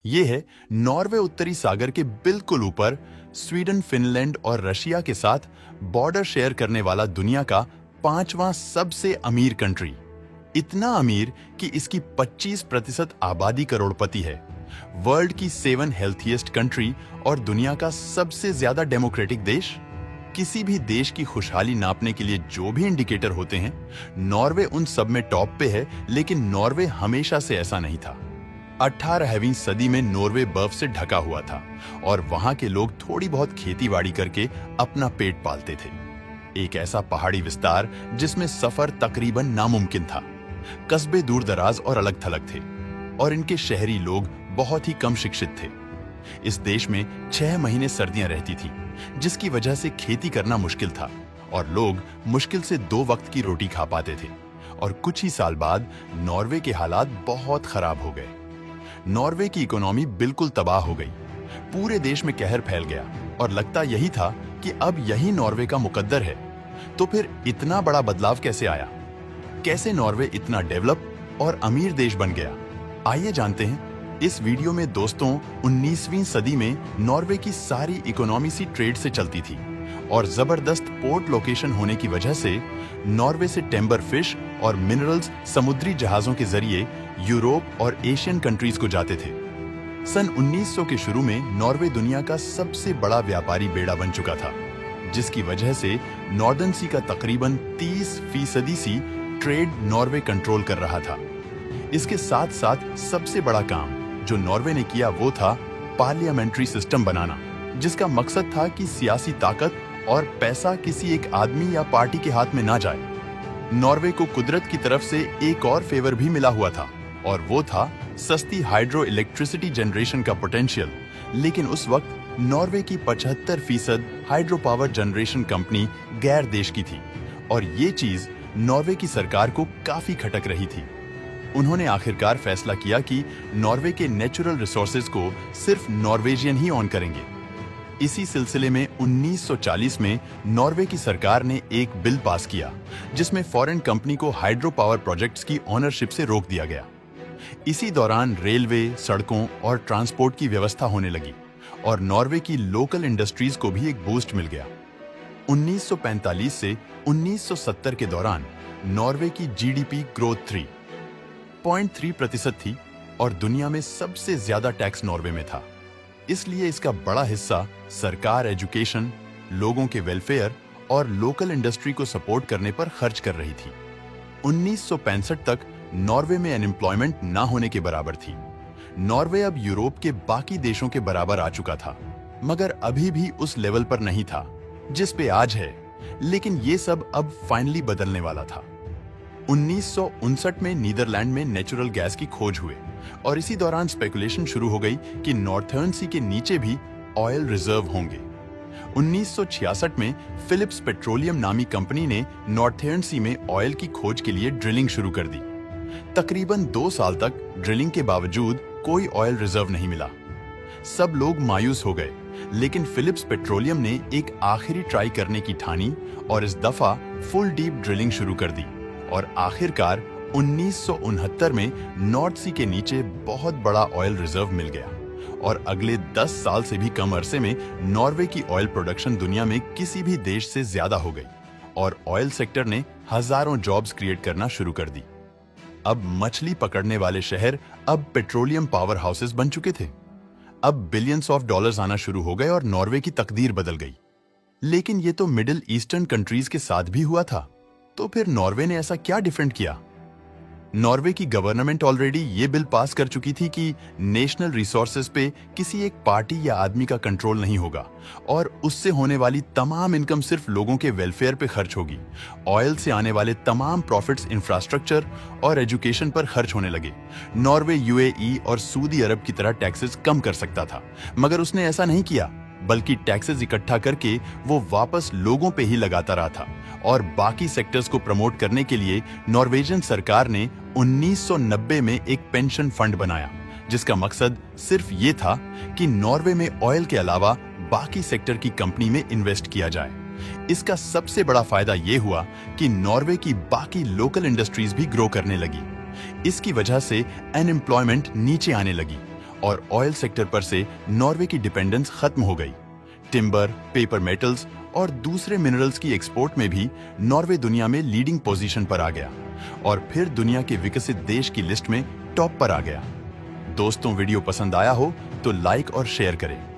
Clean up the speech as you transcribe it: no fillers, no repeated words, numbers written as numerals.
ये है नॉर्वे उत्तरी सागर के बिल्कुल ऊपर, स्वीडन, फिनलैंड और रशिया के साथ बॉर्डर शेयर करने वाला दुनिया का 5वां सबसे अमीर कंट्री। इतना अमीर कि इसकी 25% आबादी करोड़पति है, वर्ल्ड की 7 हेल्थीएस्ट कंट्री और दुनिया का सबसे ज्यादा डेमोक्रेटिक देश। किसी भी देश की खुशहाली नापने के लिए जो भी इंडिकेटर होते हैं, नॉर्वे उन सब में टॉप पे है। लेकिन नॉर्वे हमेशा से ऐसा नहीं था। 18वीं सदी में नॉर्वे बर्फ से ढका हुआ था और वहां के लोग थोड़ी बहुत खेतीबाड़ी करके अपना पेट पालते थे। एक ऐसा पहाड़ी विस्तार जिसमें सफर तकरीबन नामुमकिन था। कस्बे दूर दराज और अलग थलग थे और इनके शहरी लोग बहुत ही कम शिक्षित थे। इस देश में 6 महीने सर्दियां रहती थी, जिसकी वजह से खेती करना मुश्किल था और लोग मुश्किल से 2 वक्त की रोटी खा पाते थे। और कुछ ही साल बाद नॉर्वे के हालात बहुत खराब हो गए। नॉर्वे की इकोनॉमी बिल्कुल तबाह हो गई। पूरे देश में कहर फैल गया और लगता यही था कि अब यही नॉर्वे का मुकद्दर है। तो फिर इतना बड़ा बदलाव कैसे आया? कैसे नॉर्वे इतना डेवलप और अमीर देश बन गया? आइए जानते हैं इस वीडियो में। दोस्तों, 19वीं सदी में नॉर्वे की सारी इकोनॉमी सी ट्रेड से चलती थी और जबरदस्त पोर्ट लोकेशन होने की वजह से नॉर्वे से टेम्बर फिश और मिनरल्स समुद्री जहाजों के जरिए यूरोप और एशियन कंट्रीज को जाते थे। सन 1900 के शुरू में नॉर्वे दुनिया का सबसे बड़ा व्यापारी बेड़ा बन चुका था, जिसकी वजह से नॉर्दर्न सी का तकरीबन 30% सी ट्रेड नॉर्वे कंट्रोल कर रहा था। इसके साथ साथ सबसे बड़ा काम जो नॉर्वे ने किया वो था पार्लियामेंट्री सिस्टम बनाना, जिसका मकसद था कि सियासी ताकत और पैसा किसी एक आदमी या पार्टी के हाथ में ना जाए। नॉर्वे को कुदरत की तरफ से एक और फेवर भी मिला हुआ था और वो था सस्ती हाइड्रो इलेक्ट्रिसिटी जनरेशन का पोटेंशियल। लेकिन उस वक्त नॉर्वे की 75% हाइड्रो पावर जनरेशन कंपनी गैर देश की थी और ये चीज नॉर्वे की सरकार को काफी खटक रही थी। उन्होंने आखिरकार फैसला किया कि नॉर्वे के नेचुरल रिसोर्सेज को सिर्फ नॉर्वेजियन ही ऑन करेंगे। इसी सिलसिले में 1940 में नॉर्वे की सरकार ने एक बिल पास किया, जिसमें फॉरेन कंपनी को हाइड्रो पावर प्रोजेक्ट्स की ओनरशिप से रोक दिया गया। इसी दौरान रेलवे, सड़कों और ट्रांसपोर्ट की व्यवस्था होने लगी और नॉर्वे की लोकल इंडस्ट्रीज को भी एक बूस्ट मिल गया। 1945 से 1970 के दौरान नॉर्वे की जीडीपी ग्रोथ 3.3% थी और दुनिया में सबसे ज्यादा टैक्स नॉर्वे में था। इसलिए इसका बड़ा हिस्सा सरकार एजुकेशन, लोगों के वेलफेयर और लोकल इंडस्ट्री को सपोर्ट करने पर खर्च कर रही थी। 1965 तक नॉर्वे में अनएम्प्लॉयमेंट ना होने के बराबर थी। नॉर्वे अब यूरोप के बाकी देशों के बराबर आ चुका था, मगर अभी भी उस लेवल पर नहीं था जिस पे आज है। लेकिन ये सब अब फाइनली बदलने वाला था। 1959 में नीदरलैंड में नेचुरल गैस की खोज हुए और इसी दौरान स्पेकुलेशन शुरू हो गई कि नॉर्थर्न सी के नीचे भी ऑयल रिजर्व होंगे। 1966 में फिलिप्स पेट्रोलियम नामी कंपनी ने नॉर्थर्न सी में ऑयल की खोज के लिए ड्रिलिंग शुरू कर दी। तकरीबन 2 साल तक ड्रिलिंग के बावजूद कोई ऑयल रिजर्व नहीं मिला। सब लोग मायूस हो गए, लेकिन फिलिप्स पेट्रोलियम ने एक आखिरी ट्राई करने की ठानी और इस दफा फुल डीप ड्रिलिंग शुरू कर दी और आखिरकार 1969 में नॉर्थ सी के नीचे बहुत बड़ा ऑयल रिजर्व मिल गया और अगले 10 साल से भी कम अरसे में नॉर्वे की ऑयल प्रोडक्शन दुनिया में किसी भी देश से ज्यादा हो गई और ऑयल सेक्टर ने हजारों जॉब्स क्रिएट करना शुरू कर दी। अब मछली पकड़ने वाले शहर अब पेट्रोलियम पावर हाउसेस बन चुके थे। अब बिलियंस ऑफ डॉलर्स आना शुरू हो गए और नॉर्वे की तकदीर बदल गई। लेकिन ये तो मिडिल ईस्टर्न कंट्रीज के साथ भी हुआ था। तो फिर नॉर्वे ने ऐसा क्या डिफरेंट किया? नॉर्वे की गवर्नमेंट ऑलरेडी ये बिल पास कर चुकी थी कि नेशनल रिसोर्सेज पे किसी एक पार्टी या आदमी का कंट्रोल नहीं होगा और उससे होने वाली तमाम इनकम सिर्फ लोगों के वेलफेयर पे खर्च होगी। ऑयल से आने वाले तमाम प्रॉफिट्स इंफ्रास्ट्रक्चर और एजुकेशन पर खर्च होने लगे। नॉर्वे यूएई और सऊदी अरब की तरह टैक्सेस कम कर सकता था, मगर उसने ऐसा नहीं किया, बल्कि टैक्सेस इकट्ठा करके वो वापस लोगों पे ही लगाता रहा था। और बाकी सेक्टर्स को प्रमोट करने के लिए नॉर्वेजियन सरकार ने 1990 में एक पेंशन फंड बनाया, जिसका मकसद सिर्फ ये था कि नॉर्वे में ऑयल के अलावा बाकी सेक्टर की कंपनी में इन्वेस्ट किया जाए। इसका सबसे बड़ा फायदा ये हुआ कि नॉर्वे की बाकी लोकल इंडस्ट्रीज भी ग्रो करने लगी। इसकी वजह से अनएम्प्लॉयमेंट नीचे आने लगी और ऑयल सेक्टर पर से नॉर्वे की डिपेंडेंस खत्म हो गई। टिम्बर, पेपर मेटल्स और दूसरे मिनरल्स की एक्सपोर्ट में भी नॉर्वे दुनिया में लीडिंग पोजीशन पर आ गया और फिर दुनिया के विकसित देश की लिस्ट में टॉप पर आ गया। दोस्तों, वीडियो पसंद आया हो तो लाइक और शेयर करें।